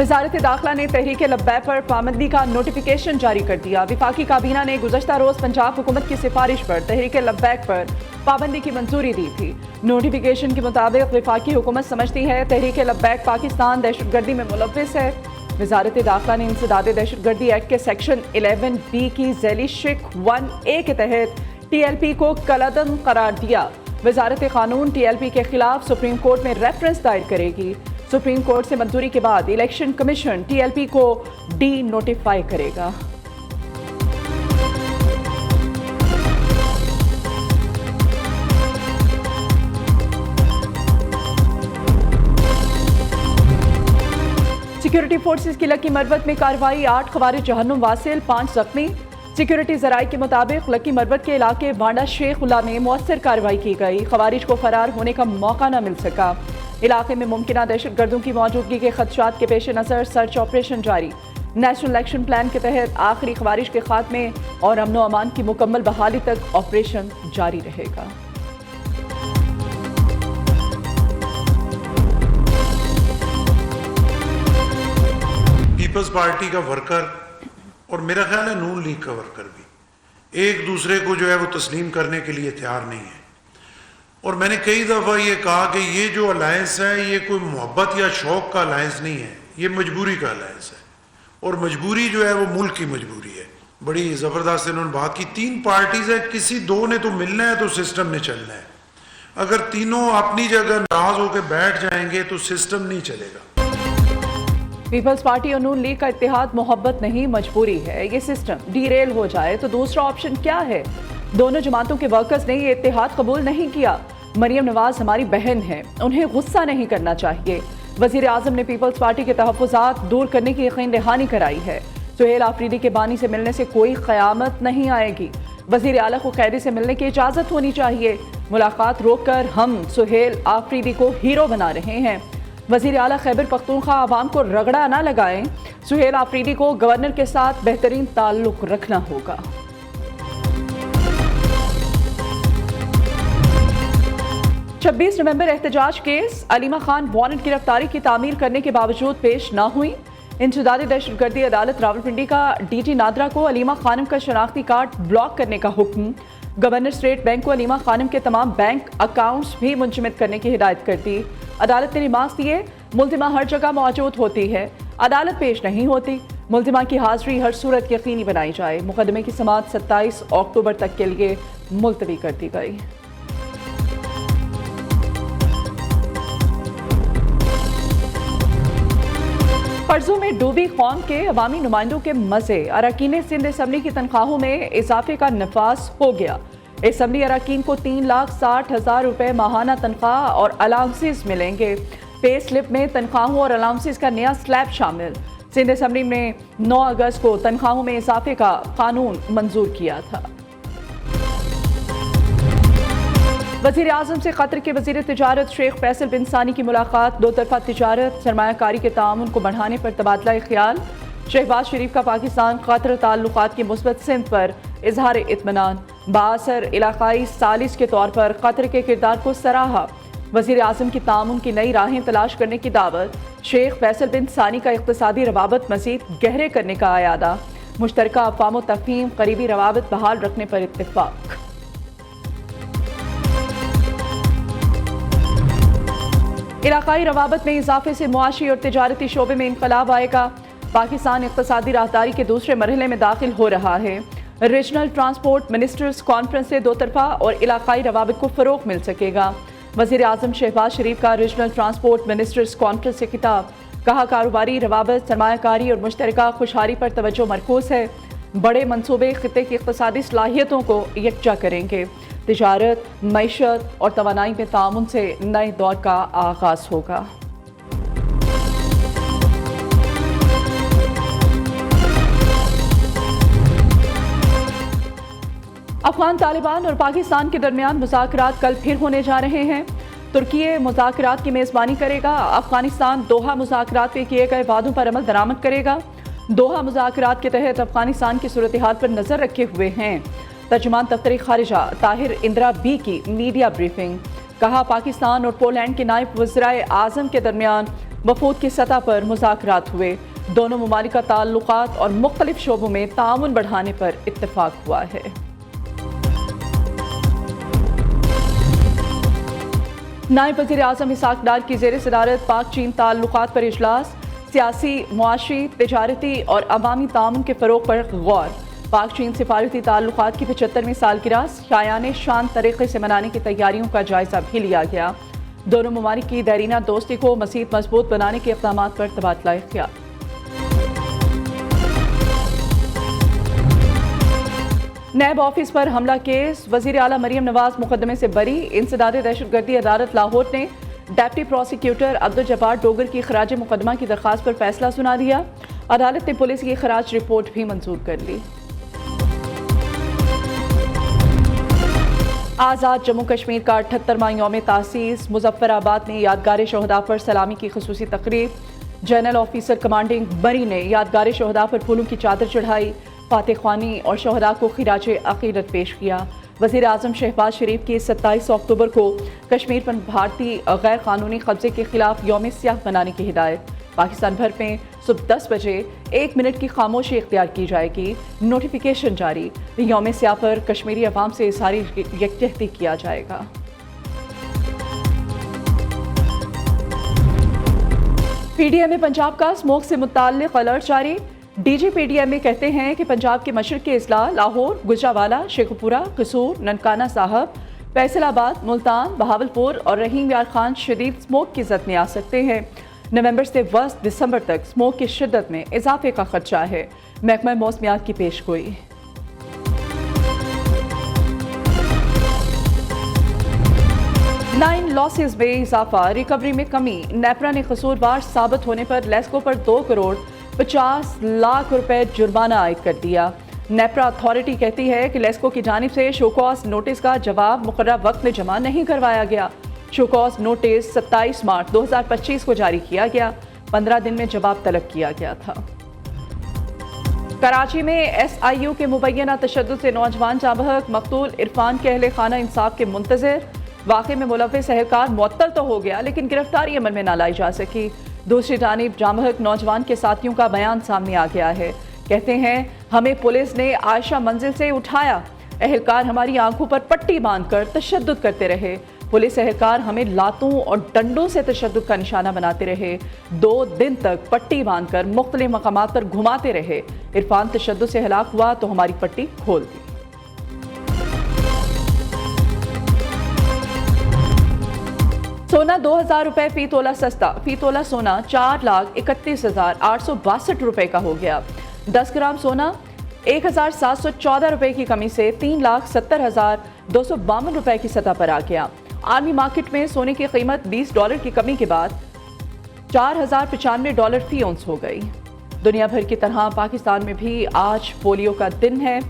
वजारत दाखिला ने तहरीक लब्बैक पर पाबंदी का नोटिफिकेशन जारी कर दिया। वफाकी काबीना ने गुज़श्ता रोज़ पंजाब हुकूमत की सिफारिश पर तहरीक लब्बैक पर पाबंदी की मंजूरी दी थी। नोटिफिकेशन के मुताबिक वफाकी हुकूमत समझती है तहरीक लब्बैक पाकिस्तान दहशतगर्दी में मुलव्विस है। वजारत दाखिला ने इंसदाद दहशतगर्दी एक्ट के सेक्शन 11B की ज़ैली शिक 1A के तहत TLP को कलअदम करार दिया। वजारत कानून TLP के खिलाफ सुप्रीम कोर्ट में रेफरेंस दायर करेगी। सुप्रीम कोर्ट से मंजूरी के बाद इलेक्शन कमीशन TLP को डी नोटिफाई करेगा। सिक्योरिटी फोर्सेस की लकी मरवत में कार्रवाई, 8 खवारिज जहन्नुम वासिल, 5 जख्मी। सिक्योरिटी जराये के मुताबिक लकी मरवत के इलाके बांडा शेखुल्ला में मौसर कार्रवाई की गई। खवारिज को फरार होने का मौका न मिल सका। इलाके में मुमकिना दहशतगर्दों की मौजूदगी के खदशात के पेश नज़र सर्च ऑपरेशन जारी। नेशनल एक्शन प्लान के तहत आखिरी खवारिज के खात्मे और अमन व अमान की मुकम्मल बहाली तक ऑपरेशन जारी रहेगा। पीपल्स पार्टी का वर्कर और मेरा ख्याल है नून लीग का वर्कर भी एक दूसरे को जो है वो तस्लीम करने के लिए तैयार नहीं है। और मैंने कई दफ़ा ये कहा कि ये जो अलायंस है ये कोई मोहब्बत या शौक़ का अलायंस नहीं है, ये मजबूरी का अलायंस है। और मजबूरी जो है वो मुल्क की मजबूरी है। बड़ी ज़बरदस्त इन्होंने बात की। 3 पार्टीज़ है, किसी 2 ने तो मिलना है तो सिस्टम ने चलना है। अगर तीनों अपनी जगह नाराज़ होकर बैठ जाएंगे तो सिस्टम नहीं चलेगा। पीपल्स पार्टी और नून लीग का इत्तेहाद मोहब्बत नहीं मजबूरी है। ये सिस्टम डीरेल हो जाए तो दूसरा ऑप्शन क्या है? दोनों जमातों के वर्कर्स ने ये इत्तेहाद कबूल नहीं किया। मरियम नवाज हमारी बहन है, उन्हें गुस्सा नहीं करना चाहिए। वजीर आजम ने पीपल्स पार्टी के तहफ़्फ़ुज़ात दूर करने की यकीन दहानी कराई है। सुहेल आफरीदी के बानी से मिलने से कोई क़यामत नहीं आएगी। वजीर आला को कैदी से मिलने की इजाज़त होनी चाहिए। मुलाकात रोक कर हम सुहेल आफरीदी को हीरो बना रहे हैं। वजीर आला खैबर पख्तूनख्वा आवाम को रगड़ा ना लगाएं। सुहेल आफरीदी को गवर्नर के साथ बेहतरीन ताल्लुक रखना होगा। 26 नवंबर एहतजाज केस, अलीमा खान वारंट गिरफ्तारी की तामील करने के बावजूद पेश न हुई। इंसदादी दहशतगर्दी अदालत रावलपिंडी का DT नादरा को अलीमा खानम का शनाख्ती कार्ड ब्लॉक करने का हुक्म। गवर्नर स्टेट बैंक को अलीमा खानम के तमाम बैंक अकाउंट्स भी मुंजमद करने की हिदायत कर दी। अदालत ने रिमार्क्स दिए, मुल्जिमा हर जगह मौजूद होती है, अदालत पेश नहीं होती। मुल्जिमा की हाजिरी हर सूरत यकीनी बनाई जाए। मुकदमे की समाअत 27 अक्टूबर तक के लिए मुलतवी कर दी गई। कर्जों में डूबी कौम के अवामी नुमाइंदों के मजे। अरकान सिंध असम्बली की तनख्वाहों में इजाफे का नफाज हो गया। असम्बली अरकान को 3,60,000 रुपए माहाना तनख्वाह और अलाउंसेस मिलेंगे। पे स्लिप में तनख्वाहों और अलाउंसेस का नया स्लैब शामिल। सिंध असम्बली ने 9 अगस्त को तनख्वाहों में इजाफे का कानून मंजूर किया था। वज़ीर आज़म से कतर के वज़ीर तिजारत शेख फैसल बिन सानी की मुलाकात। 2 तरफ़ा तिजारत सरमायाकारी के तामुन को बढ़ाने पर तबादला ख्याल। शहबाज शरीफ का पाकिस्तान कतर ताल्लुकात की मुस्बत सिमत पर इजहार इत्मीनान। बाअसर इलाकाई सालिस के तौर पर कतर के किरदार को सराहा। वज़ीर आज़म की तामुन की नई राहें तलाश करने की दावत। शेख फैसल बिन सानी का इक़्तिसादी रवाबत मज़ीद गहरे करने का आयादा। मुश्तरका अफ़वाम व तफ़हीम करीबी रवाबत बहाल रखने पर इत्तिफ़ाक़। इलाकाई रवाबत में इजाफे से मुआशी और तिजारती शोबे में इनकलाब आएगा। पाकिस्तान इक़्तिसादी राहदारी के दूसरे मरहले में दाखिल हो रहा है। रीजनल ट्रांसपोर्ट मिनिस्टर्स कॉन्फ्रेंस से 2 तरफ़ा और इलाकाई रवाबत को फ़रोग़ मिल सकेगा। वज़ीर आज़म शहबाज शरीफ का रीजनल ट्रांसपोर्ट मिनिस्टर्स कॉन्फ्रेंस से खिताब। कहा, कारोबारी रवाबत, सरमायाकारी और मुश्तरका खुशहाली पर तवज्जो मरकूज़ है। बड़े मनसूबे ख़ित्ते की इक़्तिसादी सलाहियतों को यकजा करेंगे। तिजारत, मईशत और तवानाई में तामुन से नए दौर का आगाज़ होगा। अफगान तालिबान और पाकिस्तान के दरमियान मुज़ाकरात कल फिर होने जा रहे हैं। तुर्की मुज़ाकरात की मेज़बानी करेगा। अफगानिस्तान दोहा मुज़ाकरात में किए गए वादों पर अमल दरामद करेगा। दोहा मुज़ाकरात के तहत अफगानिस्तान की सूरत हाल पर नज़र रखे हुए हैं। तर्जुमान दफ्तर खारिजा ताहिर इंदिरा बी की मीडिया ब्रीफिंग। कहा, पाकिस्तान और पोलैंड के नायब वज़ीर आज़म के दरमियान वफूद की सतह पर मुज़ाकरात हुए। दोनों ममालिक का ताल्लुकात और मुख्तलिफ शोबों में ताउन बढ़ाने पर इत्तेफाक हुआ है। नायब वज़ीर आज़म इसहाक डार की ज़ेर सदारत पाक चीन ताल्लुकात पर इजलास। सियासी, मुआशी, तिजारती और अवामी ताउन के फ़रोग़ पर गौर। पाक चीन सिफारती ताल्लुकात की 75वीं सालगिरह शायाने शान तरीक़े से मनाने की तैयारियों का जायज़ा भी लिया गया। दोनों ममालिक की देरीना दोस्ती को मज़ीद मजबूत बनाने के इक़दाम पर तबादला इख्तियार। नैब ऑफिस पर हमला केस, वज़ीर आला मरियम नवाज मुकदमे से बरी। इंसदाद दहशतगर्दी अदालत लाहौर ने डेप्टी प्रोसिक्यूटर अब्दुल जब्बार डोगर की खराज मुकदमा की दरख्वास्त पर फैसला सुना दिया। अदालत ने पुलिस की खराज रिपोर्ट भी मंजूर कर ली। आज़ाद जम्मू कश्मीर का 78वां यौम तासीस। मुजफ्फराबाद में यादगार शहदा पर सलामी की खुसूसी तकरीब। जनरल ऑफिसर कमांडिंग बरी ने यादगार शहदा पर फूलों की चादर चढ़ाई, फातिह ख्वानी और शहदा को खिराज अकीदत पेश किया। वज़ीर आज़म शहबाज शरीफ की 27 अक्टूबर को कश्मीर पर भारतीय गैर कानूनी कब्जे के खिलाफ यौम सियाह मनाने की हिदायत। पाकिस्तान भर में सुबह 10 बजे 1 मिनट की खामोशी इख्तियार की जाएगी। नोटिफिकेशन जारी। यौम सियाह पर कश्मीरी अवाम से इज़हार यकजहती किया जाएगा। पीडीएम पंजाब का स्मोक से मुताल्लिक अलर्ट जारी। डीजी पीडीएम में कहते हैं कि पंजाब के मशरक़ के अजला लाहौर, गुजरावाला, शेखपुरा, कसूर, ननकाना साहब, फैसलाबाद, मुल्तान, बहावलपुर और रहीम यार खान शदीद स्मोक की जद में आ सकते हैं। नवंबर से 10 दिसंबर तक स्मोक की शिद्दत में इजाफे का खदशा है। महकमा मौसमियात की पेशगोई। नाइन लॉसेस में इजाफा, रिकवरी में कमी। नेपरा ने कसूरवार साबित होने पर लेस्को पर 2 करोड़ 50 लाख रुपए जुर्माना आयद कर दिया। नेपरा अथॉरिटी कहती है कि लेस्को की जानिब से शोकॉज नोटिस का जवाब मुकर्रर वक्त में जमा नहीं करवाया गया। शोकॉज नोटिस 27 मार्च 2025 को जारी किया गया। 15 दिन में जवाब तलब किया गया था। कराची में SIU के मुबैना तशद्दुद से नौजवान जाँ बहक। मकतूल इरफान के अहले खाना इंसाफ के मुंतज़िर। वाक़े में मुलव्विस एहलकार मुअत्तल तो हो गया, लेकिन गिरफ्तारी अमल में न लाई जा सकी। दूसरी जानिब जाँ बहक नौजवान के साथियों का बयान सामने आ गया है। कहते हैं, हमें पुलिस ने आयशा मंजिल से उठाया। एहलकार हमारी आंखों पर पट्टी बांधकर तशद्दुद करते रहे। पुलिस एहलकार हमें लातों और डंडों से तशद्दुद का निशाना बनाते रहे। 2 दिन तक पट्टी बांधकर मुख्तलिफ मकामात पर घुमाते रहे। इरफान तशद्दुद से हलाक हुआ तो हमारी पट्टी खोल दी। सोना 2000 रुपए फी तोला सस्ता। फी तोला सोना 4,31,862 रुपए का हो गया। 10 ग्राम सोना 1,714 रुपए की कमी से 3,70,252 रुपए की सतह पर आ गया। आर्मी मार्केट में सोने की कीमत $20 की कमी के बाद $4,095 फी औंस हो गई। दुनिया भर की तरह पाकिस्तान में भी आज पोलियो का दिन है।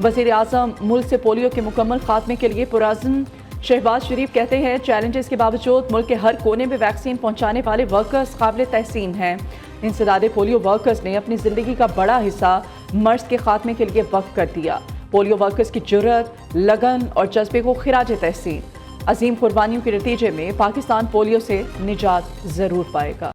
वज़ीर आज़म मुल्क से पोलियो के मुकम्मल खात्मे के लिए पुरअज़्म। शहबाज शरीफ कहते हैं, चैलेंजेस के बावजूद मुल्क के हर कोने में वैक्सीन पहुंचाने वाले वर्कर्स काबिल तहसीन हैं। इंसदादे पोलियो वर्कर्स ने अपनी ज़िंदगी का बड़ा हिस्सा मर्ज के खात्मे के लिए वक्फ कर दिया। पोलियो वर्कर्स की जुर्रत, लगन और जज्बे को खिराज तहसीन। अजीम कुर्बानियों के नतीजे में पाकिस्तान पोलियो से निजात ज़रूर पाएगा।